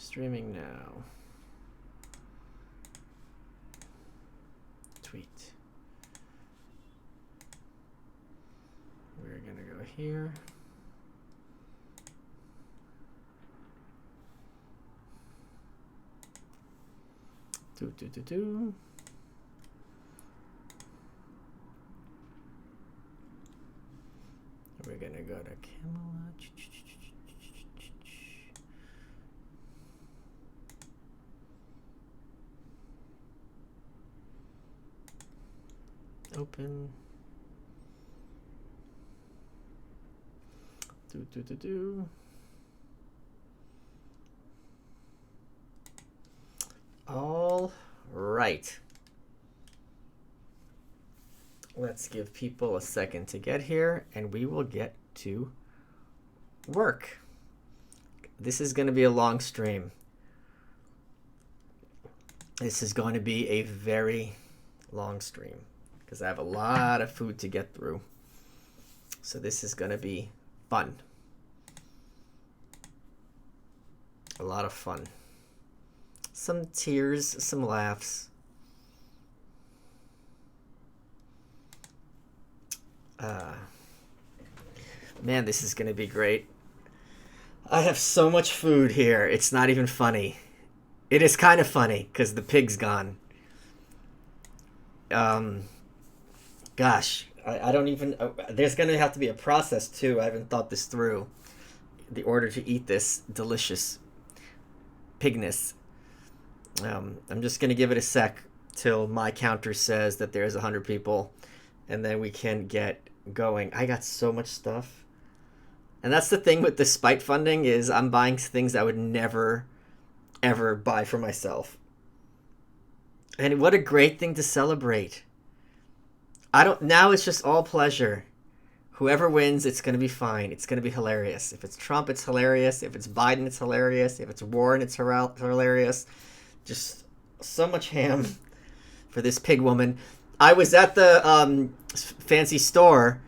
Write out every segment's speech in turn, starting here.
Streaming now. Tweet. We're gonna go here. Do. We're gonna go to Kamala. Open. Do. All right. Let's give people a second to get here, and we will get to work. This is going to be a long stream. This is going to be a very long stream because I have a lot of food to get through. So this is going to be fun. A lot of fun. Some tears, some laughs. Man, this is going to be great. I have so much food here. It's not even funny. It is kind of funny because the pig's gone. Gosh, I don't even... there's going to have to be a process, too. I haven't thought this through. The order to eat this delicious pigness. I'm just going to give it a sec till my counter says that there's 100 people. And then we can get going. I got so much stuff. And that's the thing with the spite funding is I'm buying things I would never, ever buy for myself. And what a great thing to celebrate. Now it's just all pleasure. Whoever wins, it's going to be fine. It's going to be hilarious. If it's Trump, it's hilarious. If it's Biden, it's hilarious. If it's Warren, it's hilarious. Just so much ham for this pig woman. I was at the fancy store,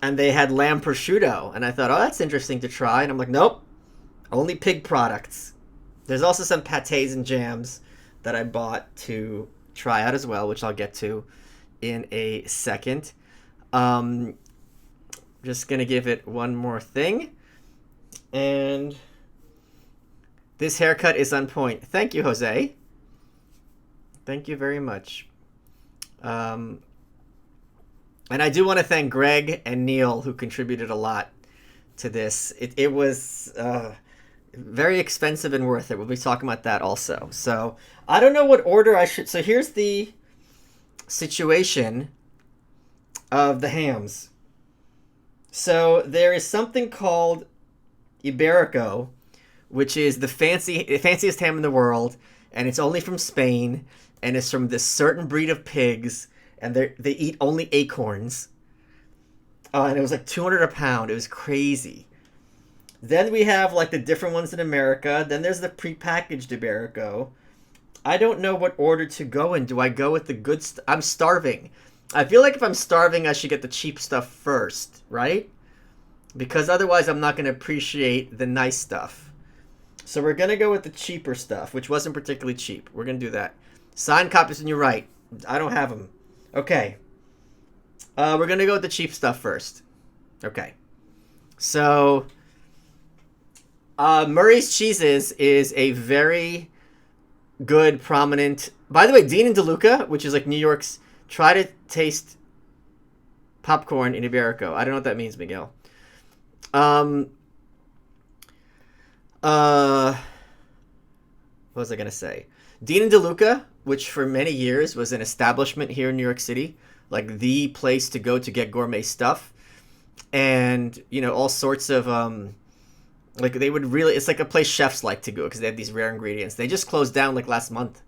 and they had lamb prosciutto, and I thought, oh, that's interesting to try. And I'm like, nope, only pig products. There's also some pâtés and jams that I bought to try out as well, which I'll get to in a second. Just going to give it one more thing. And this haircut is on point. Thank you, Jose. Thank you very much. And I do want to thank Greg and Neil, who contributed a lot to this. It was very expensive and worth it. We'll be talking about that also. So I don't know what order I should... So here's the situation of the hams. So there is something called Iberico, which is the fanciest ham in the world, and it's only from Spain, and it's from this certain breed of pigs, and they eat only acorns. And it was like $200 a pound. It was crazy. Then we have like the different ones in America. Then there's the prepackaged Iberico. I don't know what order to go in. Do I go with the good stuff? I'm starving. I feel like if I'm starving, I should get the cheap stuff first, right? Because otherwise I'm not going to appreciate the nice stuff. So we're going to go with the cheaper stuff, which wasn't particularly cheap. We're going to do that. Signed copies, and you're right. I don't have them. Okay. We're going to go with the cheap stuff first. Okay. So, Murray's Cheeses is a very good, prominent... By the way, Dean and DeLuca, which is like New York's... Try to taste popcorn in Iberico. I don't know what that means, Miguel. What was I going to say? Dean and DeLuca, which for many years was an establishment here in New York City, like the place to go to get gourmet stuff. And, you know, all sorts of, like they would really, it's like a place chefs like to go because they have these rare ingredients. They just closed down like last month.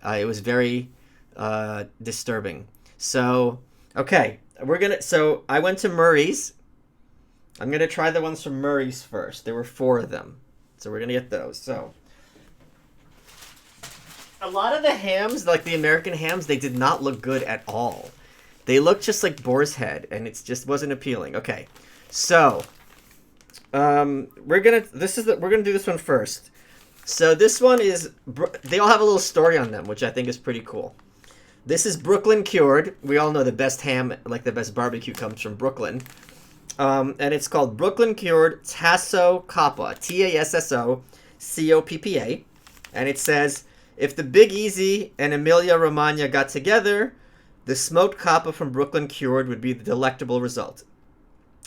It was very disturbing. So, okay, so I went to Murray's. I'm going to try the ones from Murray's first. There were 4 of them. So we're going to get those. So, a lot of the hams, like the American hams, they did not look good at all. They looked just like boar's head, and it just wasn't appealing. Okay, so we're gonna do this one first. So this one is, they all have a little story on them, which I think is pretty cool. This is Brooklyn cured. We all know the best ham, like the best barbecue, comes from Brooklyn. And it's called Brooklyn Cured Tasso Coppa, Tasso-Coppa. And it says, if the Big Easy and Emilia Romagna got together, the smoked coppa from Brooklyn Cured would be the delectable result.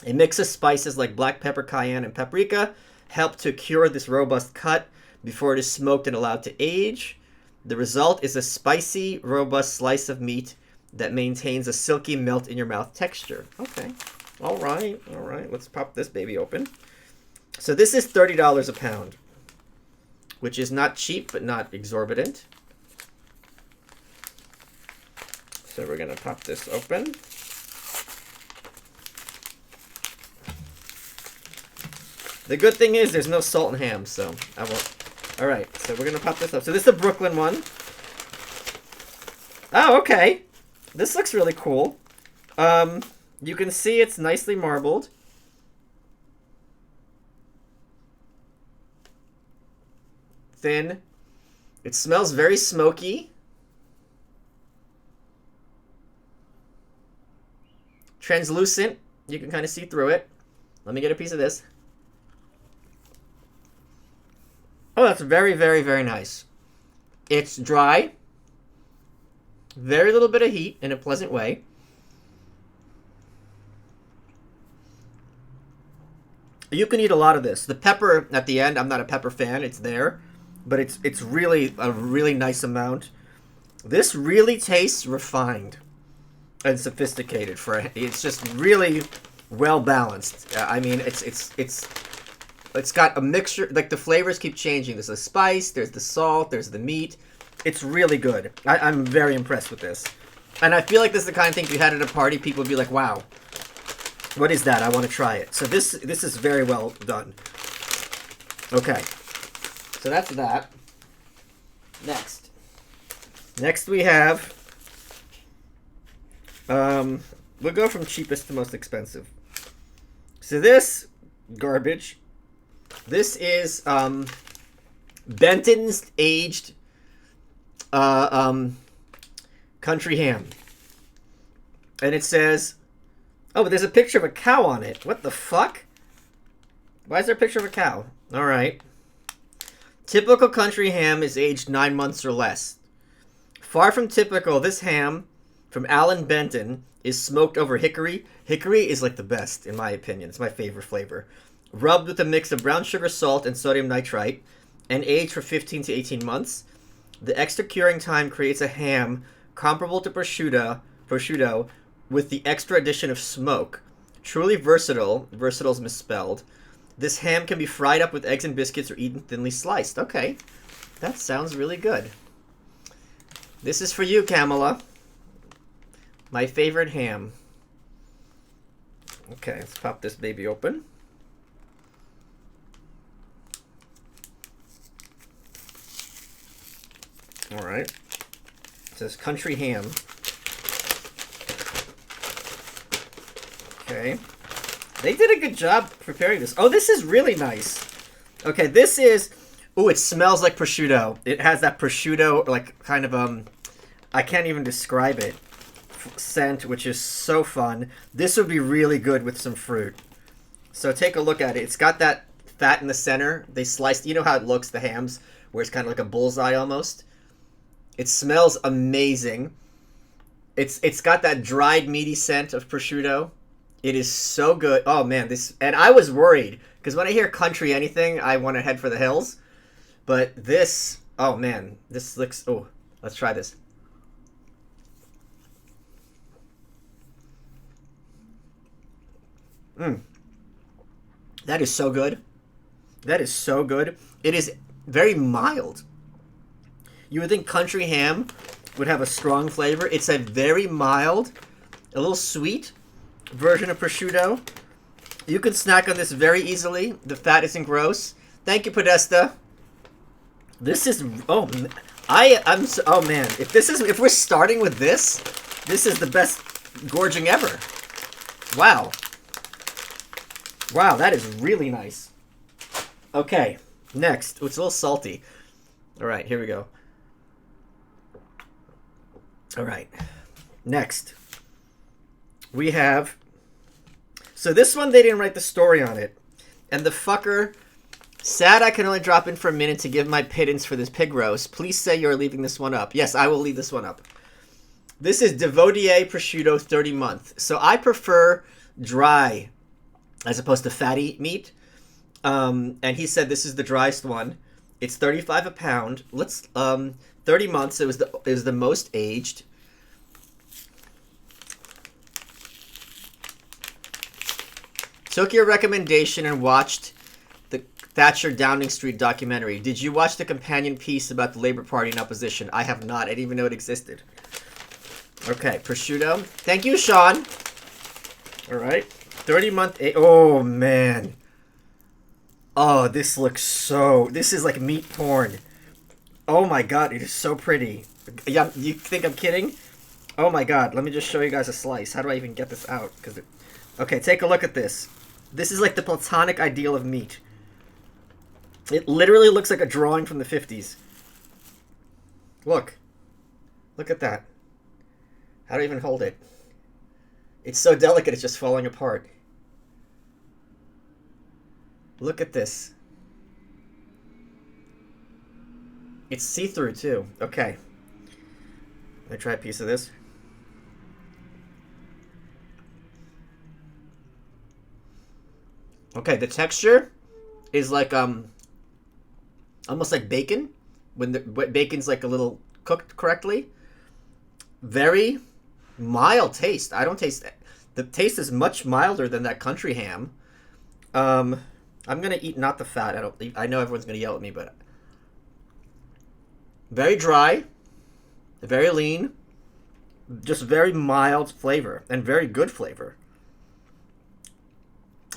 A mix of spices like black pepper, cayenne, and paprika help to cure this robust cut before it is smoked and allowed to age. The result is a spicy, robust slice of meat that maintains a silky melt-in-your-mouth texture. Okay. All right. Let's pop this baby open. So this is $30 a pound, which is not cheap, but not exorbitant. So we're going to pop this open. The good thing is there's no salt and ham, so I won't. All right, so we're going to pop this up. So this is the Brooklyn one. Oh, okay. This looks really cool. You can see it's nicely marbled. Thin. It smells very smoky. Translucent. You can kind of see through it. Let me get a piece of this. Oh, that's very, very, very nice. It's dry. Very little bit of heat in a pleasant way. You can eat a lot of this. The pepper at the end, I'm not a pepper fan. It's there. But it's really a really nice amount. This really tastes refined and sophisticated. It's just really well balanced. I mean, it's got a mixture. Like the flavors keep changing. There's the spice. There's the salt. There's the meat. It's really good. I'm very impressed with this. And I feel like this is the kind of thing if you had at a party, people would be like, "Wow, what is that? I want to try it." So this is very well done. Okay. So that's that. Next we have, we'll go from cheapest to most expensive. So this garbage, this is Benton's aged country ham. And it says, oh, but there's a picture of a cow on it. What the fuck? Why is there a picture of a cow? All right. Typical country ham is aged 9 months or less. Far from typical, this ham from Allen Benton is smoked over hickory. Hickory is like the best, in my opinion. It's my favorite flavor. Rubbed with a mix of brown sugar, salt, and sodium nitrite, and aged for 15 to 18 months. The extra curing time creates a ham comparable to prosciutto with the extra addition of smoke. Truly versatile. Versatile's misspelled. This ham can be fried up with eggs and biscuits or eaten thinly sliced. Okay, that sounds really good. This is for you, Kamala. My favorite ham. Okay, let's pop this baby open. All right. It says country ham. Okay. They did a good job preparing this. Oh, this is really nice. Okay, this is... Ooh, it smells like prosciutto. It has that prosciutto, like, kind of, I can't even describe it. Scent, which is so fun. This would be really good with some fruit. So take a look at it. It's got that fat in the center. They sliced... You know how it looks, the hams, where it's kind of like a bullseye almost? It smells amazing. It's got that dried, meaty scent of prosciutto. It is so good. Oh, man. And I was worried, because when I hear country anything, I want to head for the hills. But this... Oh, man. This looks... Oh, let's try this. That is so good. That is so good. It is very mild. You would think country ham would have a strong flavor. It's a very mild, a little sweet version of prosciutto. You can snack on this very easily. The fat isn't gross. Thank you, Podesta. This is... Oh, oh, man. If we're starting with this is the best gorging ever. Wow. Wow, that is really nice. Okay. Next, it's a little salty. All right, here we go. All right, next we have. So this one they didn't write the story on it, and the fucker said I can only drop in for a minute to give my pittance for this pig roast. Please say you're leaving this one up. Yes, I will leave this one up. This is Devotee prosciutto 30 month. So I prefer dry as opposed to fatty meat. And he said this is the driest one. It's $35 a pound. 30 months. It was the most aged. Took your recommendation and watched the Thatcher Downing Street documentary. Did you watch the companion piece about the Labour Party in opposition? I have not. I didn't even know it existed. Okay, prosciutto. Thank you, Sean. All right. 30-month. Oh, man. Oh, this looks so... This is like meat porn. Oh, my God. It is so pretty. Yeah, you think I'm kidding? Oh, my God. Let me just show you guys a slice. How do I even get this out? Okay, take a look at this. This is like the platonic ideal of meat. It literally looks like a drawing from the 50s. Look. Look at that. How do I even hold it? It's so delicate, it's just falling apart. Look at this. It's see-through, too. Okay. Let me try a piece of this. Okay, the texture is like almost like bacon when the bacon's like a little cooked correctly. Very mild taste. I don't taste the taste is much milder than that country ham. I'm gonna eat not the fat. I know everyone's gonna yell at me, but very dry, very lean, just very mild flavor and very good flavor.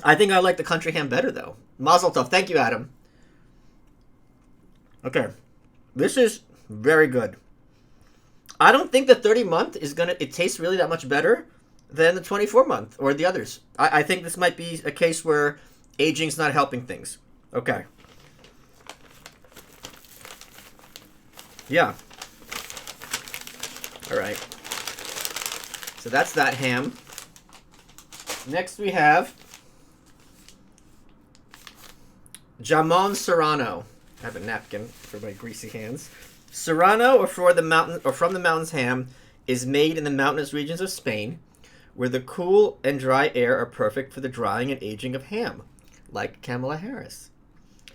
I think I like the country ham better, though. Mazel tov. Thank you, Adam. Okay. This is very good. I don't think the 30-month is going to... It tastes really that much better than the 24-month or the others. I think this might be a case where aging's not helping things. Okay. Yeah. All right. So that's that ham. Next we have... Jamon Serrano. I have a napkin for my greasy hands. Serrano, or from the mountains ham, is made in the mountainous regions of Spain, where the cool and dry air are perfect for the drying and aging of ham, like Kamala Harris.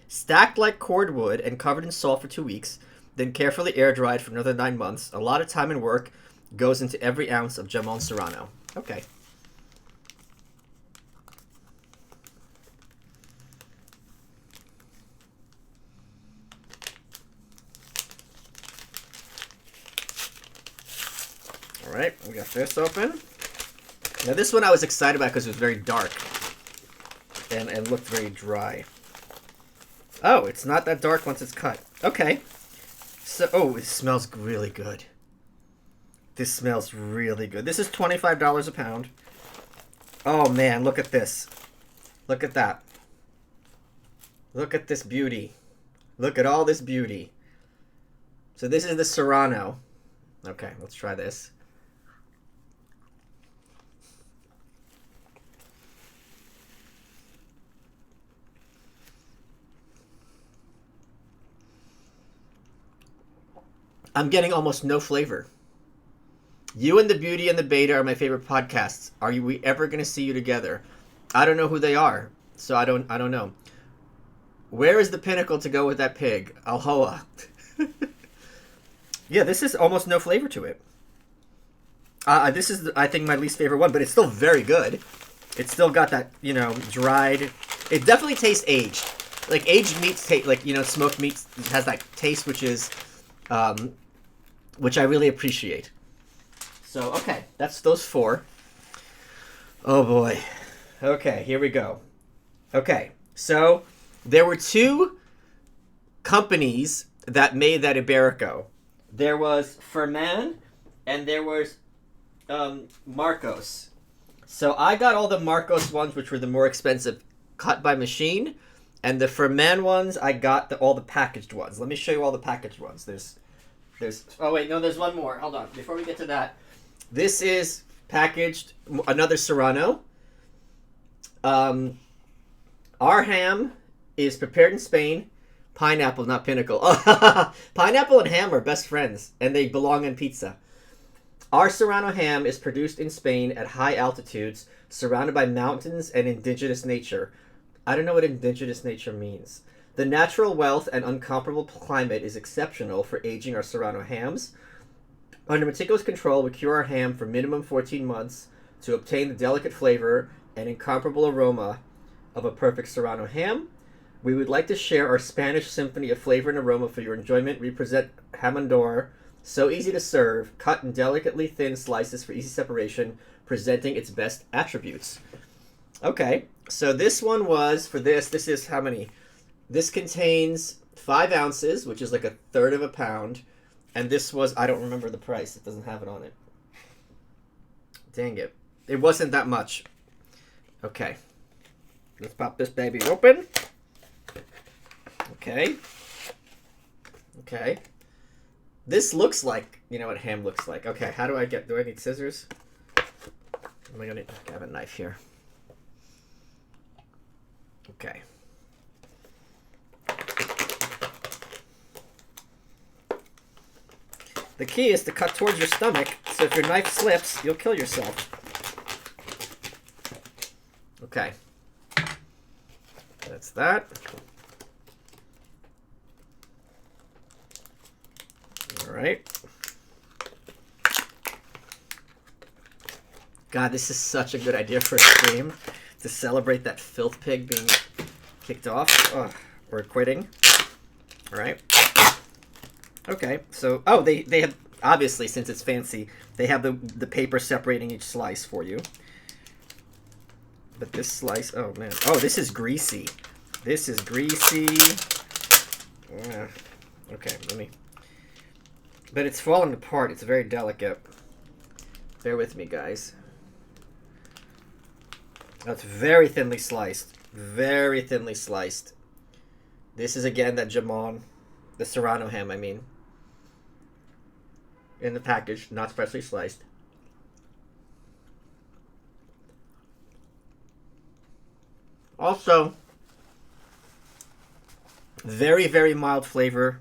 Stacked like cordwood and covered in salt for 2 weeks, then carefully air dried for another 9 months. A lot of time and work goes into every ounce of Jamon Serrano. Okay. All right, we got this open. Now this one I was excited about because it was very dark and looked very dry. Oh, it's not that dark once it's cut. Okay. So, oh, it smells really good. This smells really good. This is $25 a pound. Oh man, look at this. Look at that. Look at this beauty. Look at all this beauty. So this is the Serrano. Okay, let's try this. I'm getting almost no flavor. You and the Beauty and the Beta are my favorite podcasts. Are we ever going to see you together? I don't know who they are, so I don't know. Where is the pinnacle to go with that pig? Alhoa. Yeah, this is almost no flavor to it. This is, I think, my least favorite one, but it's still very good. It's still got that, dried. It definitely tastes aged. Like aged meats taste, like smoked meats has that taste, which is. Which I really appreciate. So, okay, that's those 4. Oh boy. Okay, here we go. Okay, so there were 2 companies that made that Iberico. There was Ferman and there was Marcos. So I got all the Marcos ones, which were the more expensive, cut by machine. And the for man ones, I got all the packaged ones. Let me show you all the packaged ones. There's. Oh wait, no, there's one more. Hold on. Before we get to that, this is packaged another Serrano. Our ham is prepared in Spain. Pineapple, not pinnacle. Pineapple and ham are best friends, and they belong in pizza. Our Serrano ham is produced in Spain at high altitudes, surrounded by mountains and indigenous nature. I don't know what indigenous nature means. The natural wealth and uncomparable climate is exceptional for aging our Serrano hams. Under meticulous control, we cure our ham for minimum 14 months to obtain the delicate flavor and incomparable aroma of a perfect Serrano ham. We would like to share our Spanish symphony of flavor and aroma for your enjoyment. We present Jamon, so easy to serve, cut in delicately thin slices for easy separation, presenting its best attributes. Okay, so this one was, for this is how many? This contains 5 ounces, which is like a third of a pound. And this was, I don't remember the price. It doesn't have it on it. Dang it. It wasn't that much. Okay. Let's pop this baby open. Okay. Okay. This looks like, you know what ham looks like. Okay, how do I need scissors? Am I gonna have a knife here? Okay. The key is to cut towards your stomach, so if your knife slips, you'll kill yourself. Okay. That's that. All right. God, this is such a good idea for a stream to celebrate that filth pig being kicked off or quitting. All right. Okay, so they have, obviously, since it's fancy, they have the paper separating each slice for you. But this slice, oh man, this is greasy. This is greasy. Yeah. Okay, but it's falling apart. It's very delicate. Bear with me, guys. That's very thinly sliced. Very thinly sliced. This is again that Jamon, the Serrano ham, I mean. In the package, not freshly sliced. Also, very, very mild flavor.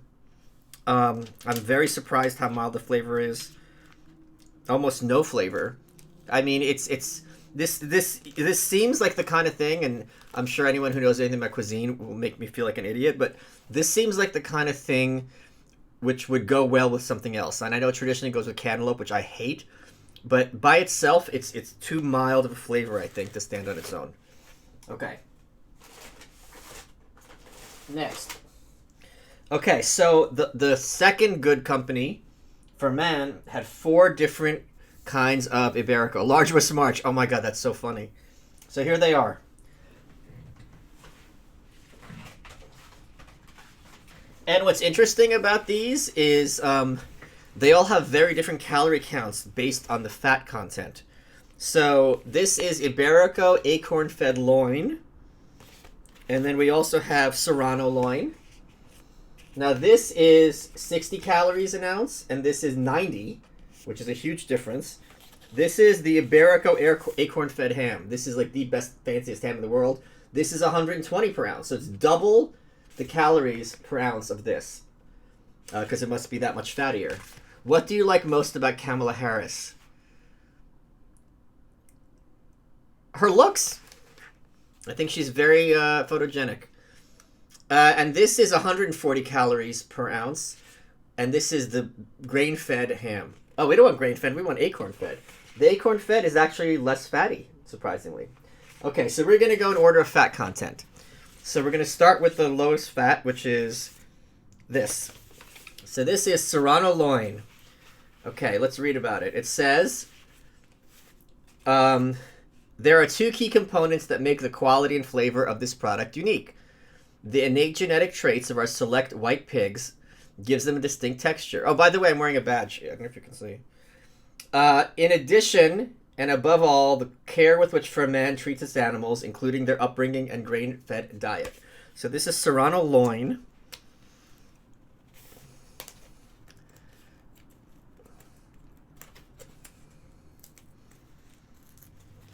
I'm very surprised how mild the flavor is. Almost no flavor. I mean, this seems like the kind of thing, and I'm sure anyone who knows anything about cuisine will make me feel like an idiot, but this seems like the kind of thing which would go well with something else. And I know traditionally it goes with cantaloupe, which I hate, but by itself, it's too mild of a flavor, I think, to stand on its own. Okay. Next. Okay, so the second good company for man had 4 different kinds of Iberico. Large with March. Oh my god, that's so funny. So here they are. And what's interesting about these is they all have very different calorie counts based on the fat content. So this is Iberico acorn-fed loin. And then we also have Serrano loin. Now this is 60 calories an ounce, and this is 90, which is a huge difference. This is the Iberico acorn-fed ham. This is like the best, fanciest ham in the world. This is 120 per ounce, so it's double the calories per ounce of this, because it must be that much fattier. What do you like most about Kamala Harris? Her looks. I think she's very photogenic. And this is 140 calories per ounce. And this is the grain-fed ham. Oh, we don't want grain-fed. We want acorn-fed. The acorn-fed is actually less fatty, surprisingly. Okay, so we're going to go in order of fat content. So we're going to start with the lowest fat, which is this. So this is Serrano loin. Okay, let's read about it. It says, there are 2 key components that make the quality and flavor of this product unique. The innate genetic traits of our select white pigs gives them a distinct texture. Oh, by the way, I'm wearing a badge. I don't know if you can see. In addition, and above all, the care with which Ferman treats its animals, including their upbringing and grain-fed diet. So this is Serrano loin.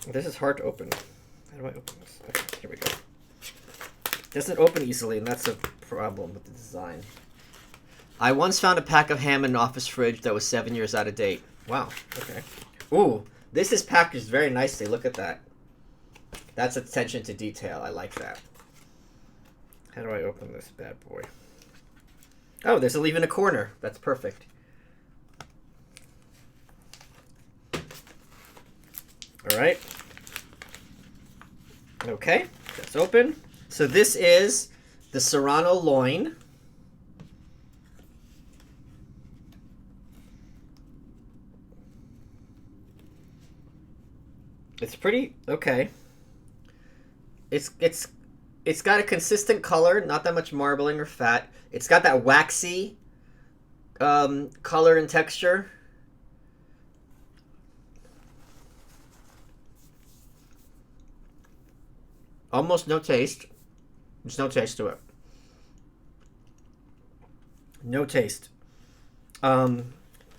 This is hard to open. How do I open this? Okay, here we go. It doesn't open easily, and that's a problem with the design. I once found a pack of ham in an office fridge that was 7 years out of date. Wow, okay. Ooh, this is packaged very nicely. Look at that. That's attention to detail. I like that. How do I open this bad boy? Oh, there's even a corner. That's perfect. All right. Okay, that's open. So this is the Serrano loin. It's pretty okay. It's got a consistent color, not that much marbling or fat. It's got that waxy color and texture. Almost no taste. There's no taste to it. No taste. Yeah,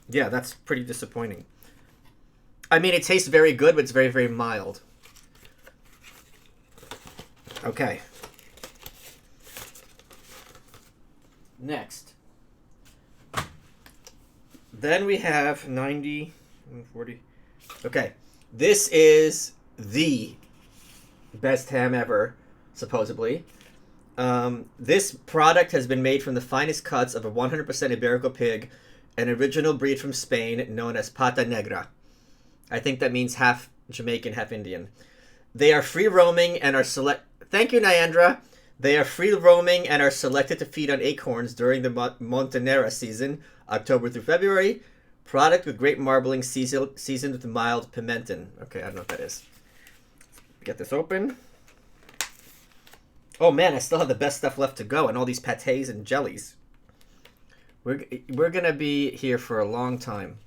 that's pretty disappointing. I mean, it tastes very good, but it's very, very mild. Okay. Next. Then we have 90, 40. Okay. This is the best ham ever, supposedly. This product has been made from the finest cuts of a 100% Iberico pig, an original breed from Spain known as Pata Negra. I think that means half Jamaican, half Indian. They are free roaming and are Thank you, Nyandra. They are free roaming and are selected to feed on acorns during the Montanera season, October through February. Product with great marbling, seasoned with mild pimenton. Okay, I don't know what that is. Get this open. Oh man, I still have the best stuff left to go, and all these pâtés and jellies. We're gonna be here for a long time.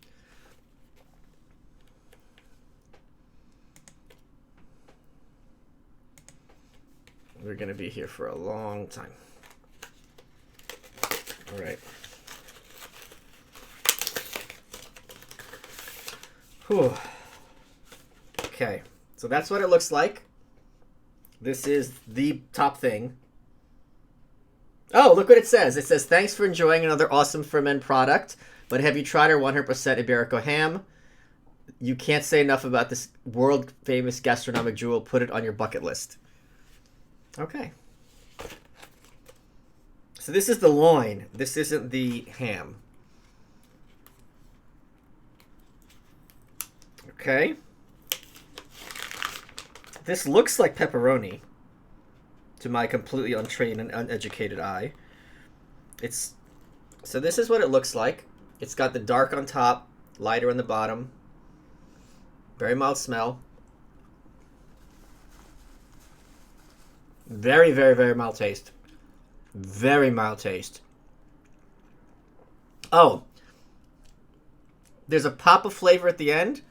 We're gonna be here for a long time. All right. Whew. Okay, so that's what it looks like. This is the top thing. Oh, look what it says. It says, thanks for enjoying another awesome ferment product, but have you tried our 100% Iberico ham? You can't say enough about this world-famous gastronomic jewel. Put it on your bucket list. Okay. So this is the loin. This isn't the ham. Okay. This looks like pepperoni to my completely untrained and uneducated eye. So this is what it looks like. It's got the dark on top, lighter on the bottom. Very mild smell. Very, very, very mild taste. Very mild taste. Oh. There's a pop of flavor at the end,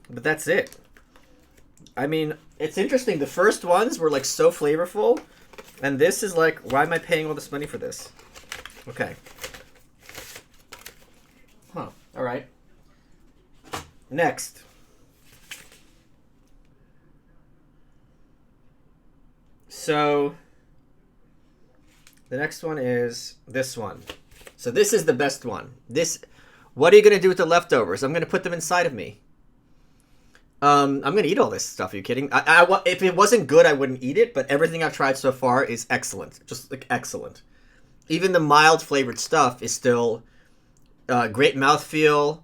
but that's it. I mean, it's interesting. The first ones were like so flavorful, and this is like, why am I paying all this money for this? Okay. Huh. All right. Next. So the next one is this one. So this is the best one. What are you going to do with the leftovers? I'm going to put them inside of me. I'm going to eat all this stuff. Are you kidding? If it wasn't good, I wouldn't eat it, but everything I've tried so far is excellent. Just like excellent. Even the mild flavored stuff is still great mouthfeel.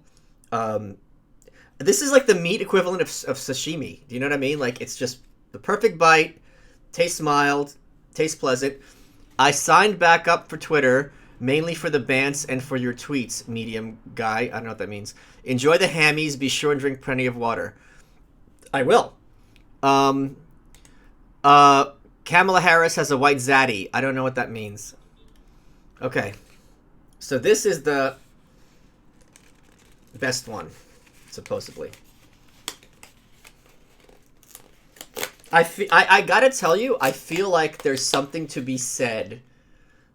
This is like the meat equivalent of sashimi. Do you know what I mean? Like, it's just the perfect bite. Tastes mild, tastes pleasant. I signed back up for Twitter, mainly for the bants and for your tweets, medium guy. I don't know what that means. Enjoy the hammies. Be sure and drink plenty of water. I will. Kamala Harris has a white zaddy. I don't know what that means. Okay. So this is the best one, supposedly. I gotta tell you, I feel like there's something to be said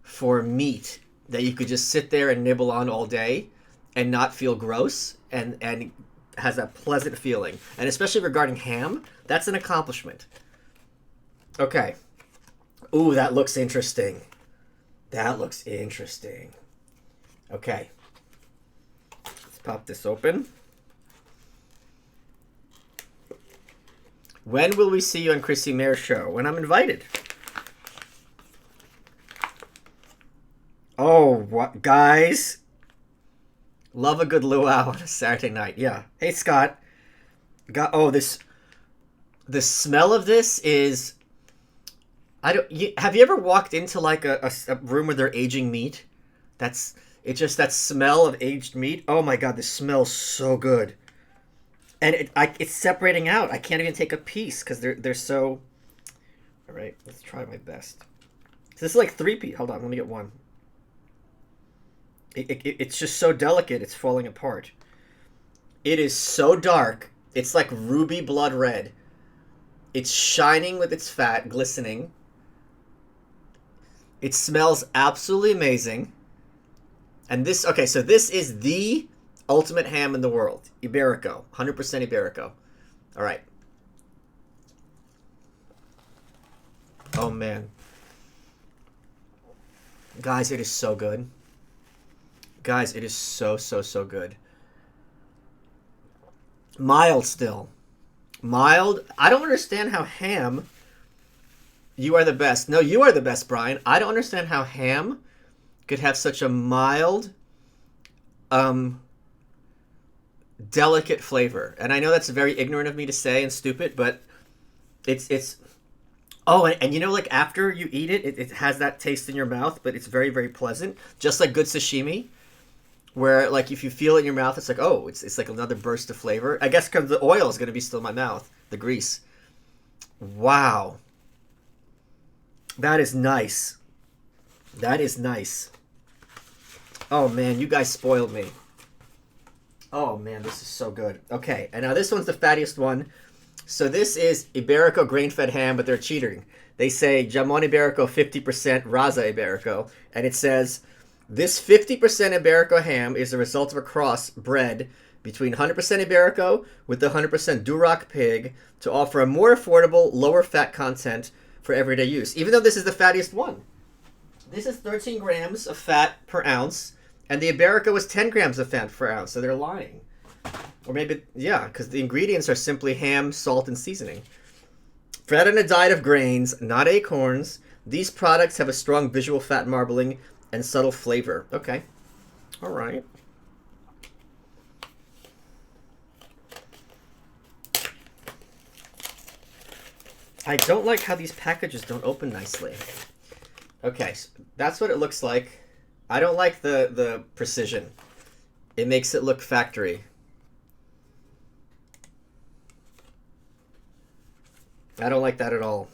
for meat that you could just sit there and nibble on all day and not feel gross and has that pleasant feeling. And especially regarding ham, that's an accomplishment. Okay. Ooh, that looks interesting. That looks interesting. Okay. Let's pop this open. When will we see you on Chrissy Mayr's show? When I'm invited. Oh, what, guys? Love a good luau on a Saturday night. Yeah. Hey, Scott. The smell of this is... have you ever walked into like a room where they're aging meat? It's just that smell of aged meat. Oh my God, this smells so good. And it's separating out. I can't even take a piece because they're so... All right, let's try my best. This is like 3-piece. Hold on, let me get one. It's just so delicate, it's falling apart. It is so dark. It's like ruby blood red. It's shining with its fat, glistening. It smells absolutely amazing. And this, okay, so this is the ultimate ham in the world. Iberico. 100% Iberico. All right. Oh, man. Guys, it is so good. Guys, it is so, so, so good. Mild still. Mild. I don't understand how ham... You are the best. No, you are the best, Brian. I don't understand how ham could have such a mild, delicate flavor. And I know that's very ignorant of me to say and stupid, but it's... Oh, and you know, like after you eat it, it has that taste in your mouth, but it's very, very pleasant. Just like good sashimi. Where, like, if you feel it in your mouth, it's like, oh, it's like another burst of flavor. I guess because the oil is going to be still in my mouth. The grease. Wow. That is nice. That is nice. Oh, man, you guys spoiled me. Oh, man, this is so good. Okay, and now this one's the fattiest one. So this is Iberico grain-fed ham, but they're cheating. They say Jamon Iberico 50% Raza Iberico, and it says... This 50% Iberico ham is the result of a cross bred between 100% Iberico with the 100% Duroc pig to offer a more affordable, lower fat content for everyday use. Even though this is the fattiest one. This is 13 grams of fat per ounce, and the Iberico was 10 grams of fat per ounce, so they're lying. Or maybe, yeah, because the ingredients are simply ham, salt, and seasoning. Fed on a diet of grains, not acorns, these products have a strong visual fat marbling and subtle flavor. Okay. All right. I don't like how these packages don't open nicely. Okay, so that's what it looks like. I don't like the precision. It makes it look factory. I don't like that at all.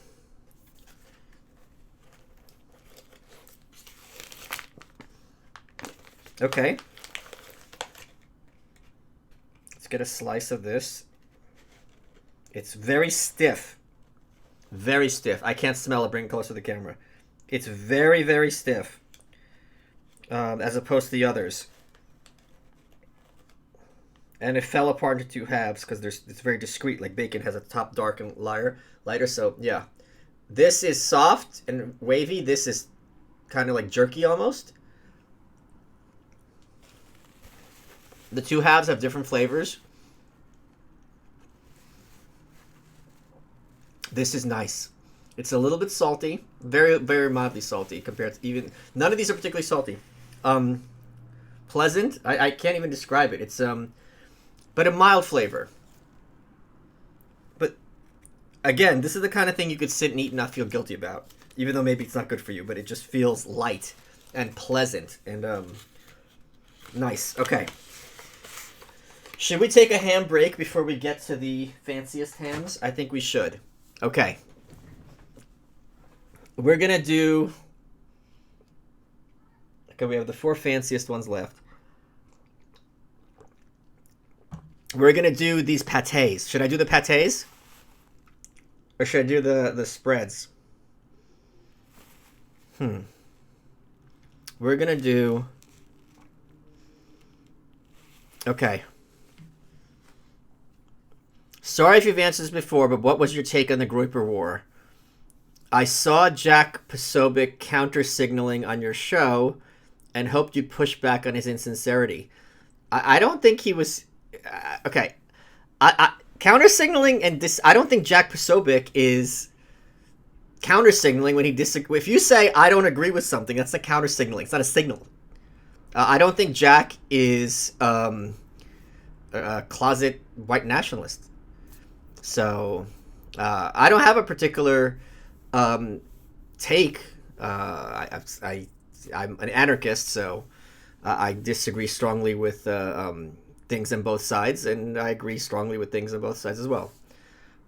Okay. Let's get a slice of this. It's very stiff. Very stiff. I can't smell it. Bring it closer to the camera. It's very, very stiff. As opposed to the others. And it fell apart into two halves because it's very discreet. Like bacon has a top dark and lighter. So, yeah. This is soft and wavy. This is kind of like jerky almost. The two halves have different flavors. This is nice. It's a little bit salty. Very, very mildly salty compared to even... None of these are particularly salty. Pleasant. I can't even describe it. It's but a mild flavor. But again, this is the kind of thing you could sit and eat and not feel guilty about. Even though maybe it's not good for you, but it just feels light and pleasant and nice. Okay. Should we take a ham break before we get to the fanciest hams? I think we should. Okay. We're going to do... Okay, we have the 4 fanciest ones left. We're going to do these pâtés. Should I do the pâtés? Or should I do the spreads? We're gonna do... Okay. Sorry if you've answered this before, but what was your take on the Groyper War? I saw Jack Posobiec counter-signaling on your show and hoped you push back on his insincerity. I don't think he was... okay. Counter-signaling and I don't think Jack Posobiec is counter-signaling when he disagrees. If you say, I don't agree with something, that's a counter-signaling. It's not a signal. I don't think Jack is a closet white nationalist. So, I don't have a particular take. I'm an anarchist, so I disagree strongly with things on both sides, and I agree strongly with things on both sides as well.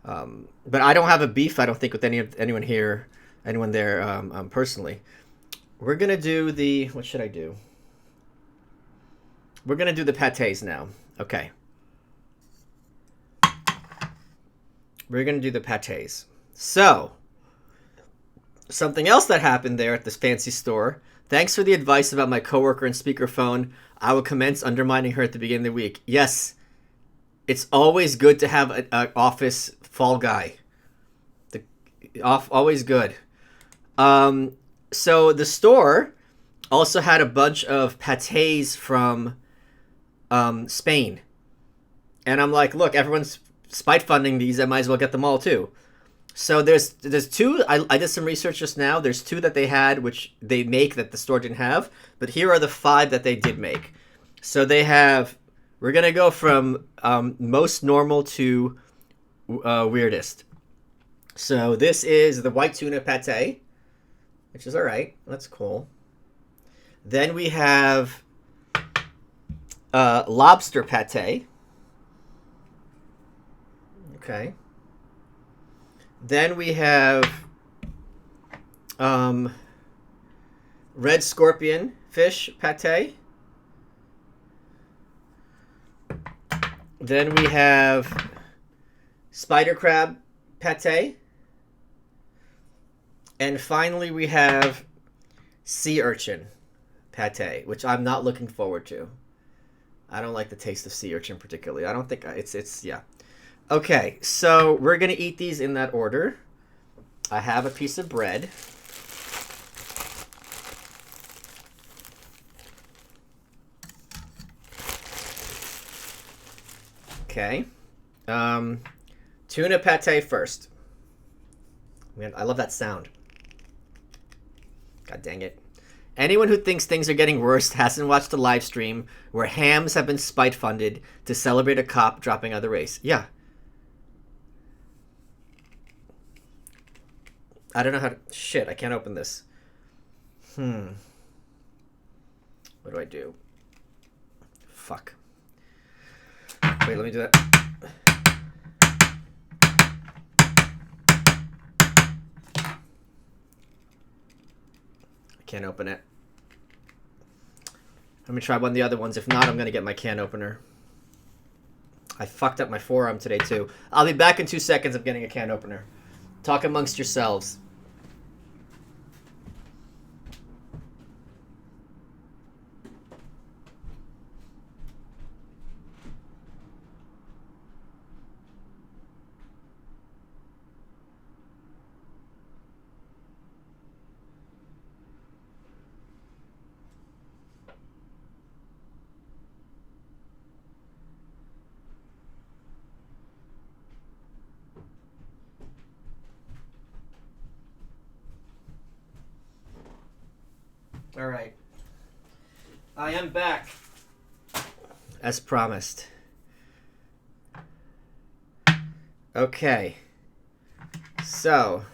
But I don't have a beef, I don't think, with anyone here, anyone there, personally. We're gonna do the... what should I do? We're gonna do the pâtés now. Okay. We're gonna do the pâtés. So, something else that happened there at this fancy store. Thanks for the advice about my coworker and speakerphone. I will commence undermining her at the beginning of the week. Yes, it's always good to have an office fall guy. Always good. So the store also had a bunch of pâtés from Spain. And I'm like, look, everyone's spite funding these. I might as well get them all too. So there's two. I did some research just now. There's two that they had, which they make that the store didn't have. But here are the 5 that they did make. So they have... we're going to go from most normal to weirdest. So this is the white tuna pate, which is all right. That's cool. Then we have lobster pate. Okay. Then we have red scorpion fish pate. Then we have spider crab pate. And finally we have sea urchin pate, which I'm not looking forward to. I don't like the taste of sea urchin particularly. I don't think it's yeah. Okay, so we're going to eat these in that order. I have a piece of bread. Okay. Tuna pate first. Man, I love that sound. God dang it. Anyone who thinks things are getting worse hasn't watched the live stream where hams have been spite funded to celebrate a cop dropping out of the race. Yeah. I don't know how to... shit, I can't open this. What do I do? Fuck. Wait, let me do that. I can't open it. Let me try one of the other ones. If not, I'm going to get my can opener. I fucked up my forearm today, too. I'll be back in 2 seconds. I'm getting a can opener. Talk amongst yourselves. All right. I am back. As promised. Okay. So.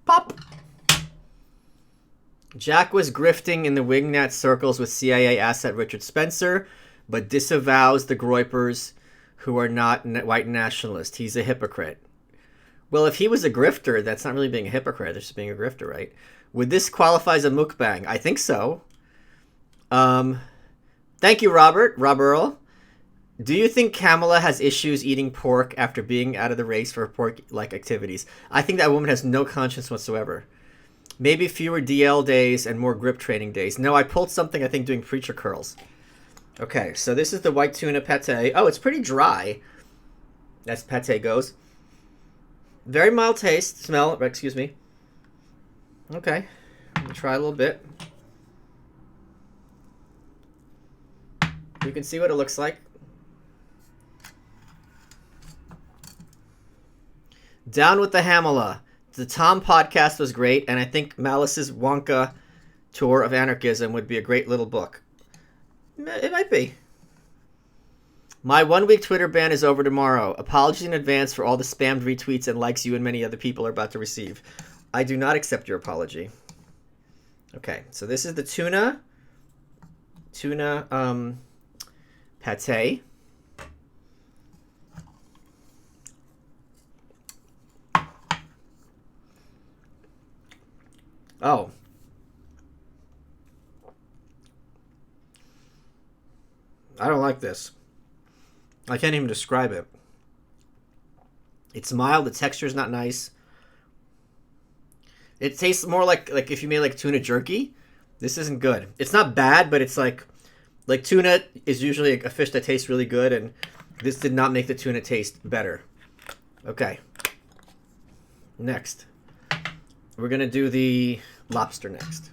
Pop! Jack was grifting in the wingnut circles with CIA asset Richard Spencer, but disavows the Groypers who are not white nationalists. He's a hypocrite. Well, if he was a grifter, that's not really being a hypocrite. That's just being a grifter, right? Would this qualify as a mukbang? I think so. That Thank you, Robert. Rob Earl. Do you think Kamala has issues eating pork after being out of the race for pork-like activities? I think that woman has no conscience whatsoever. Maybe fewer DL days and more grip training days. No, I pulled something, I think, doing preacher curls. Okay, so this is the white tuna pate. Oh, it's pretty dry, as pate goes. Very mild taste, smell, excuse me. Okay, I'm gonna try a little bit. You can see what it looks like. Down with the Hamala. The Tom podcast was great, and I think Malice's Wonka Tour of Anarchism would be a great little book. It might be. My 1 week Twitter ban is over tomorrow. Apologies in advance for all the spammed retweets and likes you and many other people are about to receive. I do not accept your apology. Okay, so this is the tuna pate. Oh. I don't like this. I can't even describe it. It's mild. The texture is not nice. It tastes more like if you made like tuna jerky. This isn't good. It's not bad, but it's like tuna is usually a fish that tastes really good, and this did not make the tuna taste better. Okay. Next. We're going to do the lobster next.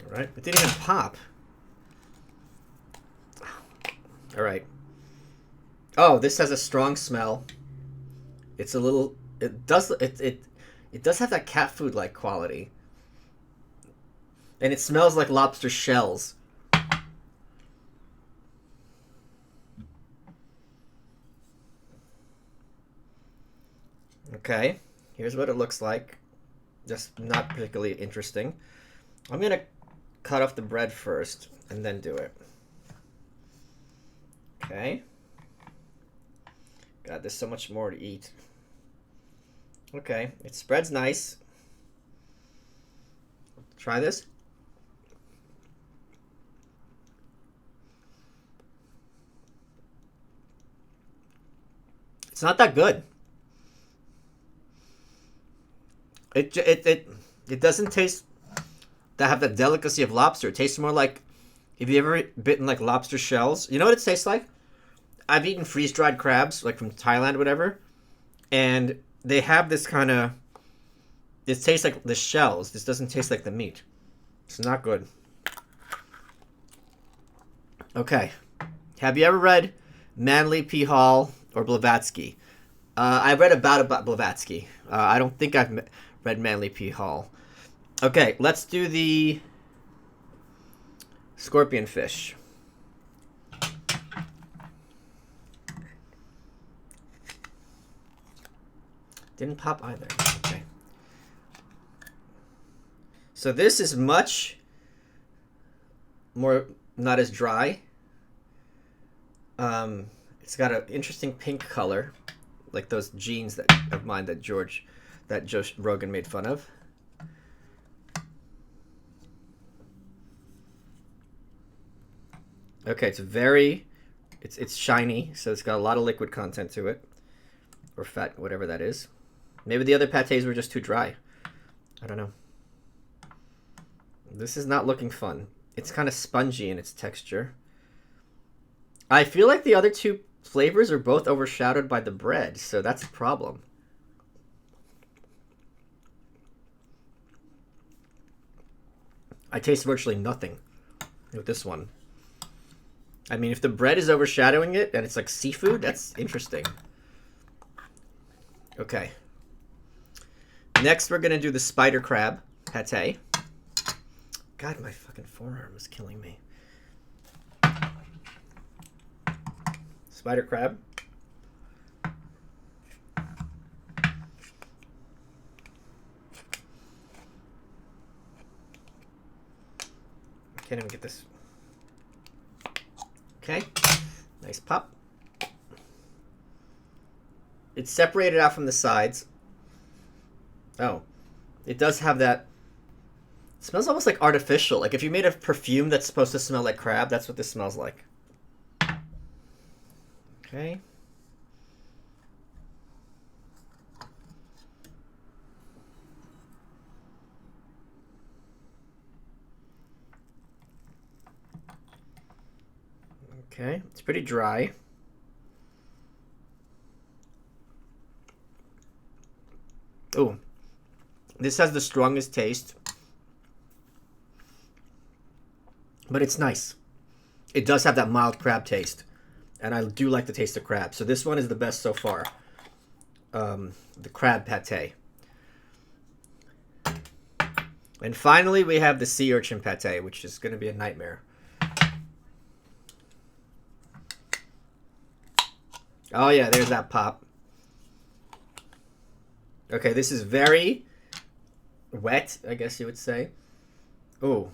All right. It didn't even pop. All right. Oh, this has a strong smell. It's a little... It does have that cat food-like quality. And it smells like lobster shells. Okay, here's what it looks like. Just not particularly interesting. I'm going to cut off the bread first and then do it. Okay. God, there's so much more to eat. Okay, it spreads nice. Try this. It's not that good. It doesn't taste that have the delicacy of lobster. It tastes more like, have you ever bitten like lobster shells? You know what it tastes like? I've eaten freeze-dried crabs, like from Thailand or whatever, and they have this kind of, it tastes like the shells. This doesn't taste like the meat. It's not good. Okay. Have you ever read Manly P. Hall or Blavatsky? I've read about Blavatsky. I don't think I've read Manly P. Hall. Okay, let's do the scorpion fish. Didn't pop either. Okay. So this is much more not as dry. It's got an interesting pink color, like those jeans of mine that Joe Rogan made fun of. Okay, it's shiny, so it's got a lot of liquid content to it, or fat, whatever that is. Maybe the other pâtés were just too dry. I don't know. This is not looking fun. It's kind of spongy in its texture. I feel like the other two flavors are both overshadowed by the bread, so that's a problem. I taste virtually nothing with this one. I mean, if the bread is overshadowing it and it's like seafood, that's interesting. Okay. Next, we're going to do the spider crab pate. God, my fucking forearm is killing me. Spider crab. I can't even get this. Okay. Nice pop. It's separated out from the sides. Oh. It does have that. It smells almost like artificial. Like if you made a perfume that's supposed to smell like crab, that's what this smells like. Okay. Okay, it's pretty dry. Oh, this has the strongest taste, but it's nice. It does have that mild crab taste, and I do like the taste of crab. So this one is the best so far. The crab pate. And finally, we have the sea urchin pate, which is going to be a nightmare. Oh yeah, there's that pop. Okay, this is very wet, I guess you would say. Ooh.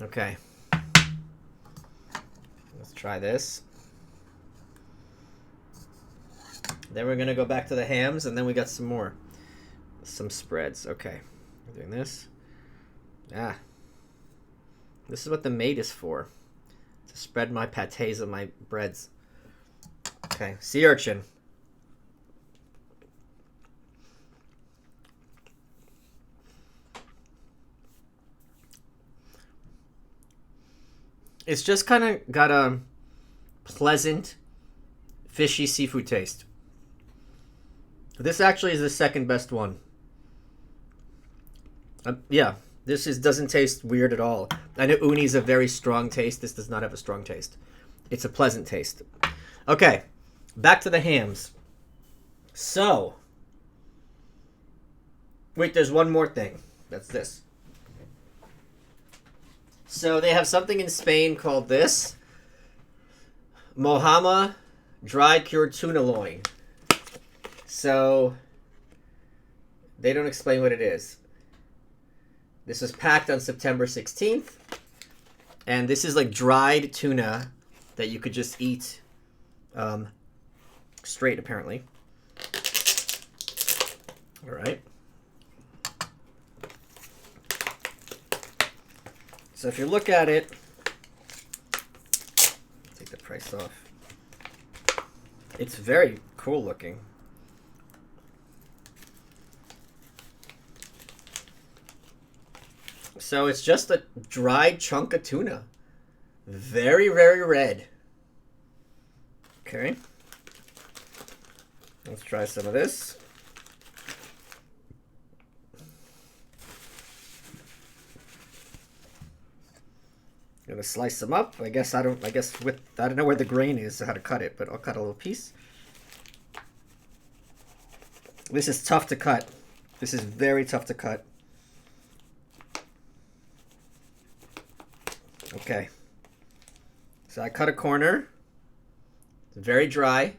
Okay. Let's try this. Then we're going to go back to the hams, and then we got some spreads. Okay. We're doing this. Ah. This is what the mate is for. To spread my patés and my breads. Okay, sea urchin. It's just kind of got a pleasant, fishy seafood taste. This actually is the second best one. Yeah. This doesn't taste weird at all. I know uni is a very strong taste. This does not have a strong taste. It's a pleasant taste. Okay, back to the hams. So, wait, there's one more thing. That's this. So they have something in Spain called this. Mihama dry cured tuna loin. So, they don't explain what it is. This was packed on September 16th. And this is like dried tuna that you could just eat straight, apparently. All right. So if you look at it, take the price off. It's very cool looking. So it's just a dried chunk of tuna. Very, very red. Okay. Let's try some of this. Gonna slice them up. I don't know where the grain is, how to cut it, but I'll cut a little piece. This is tough to cut. This is very tough to cut. Okay. So I cut a corner. It's very dry.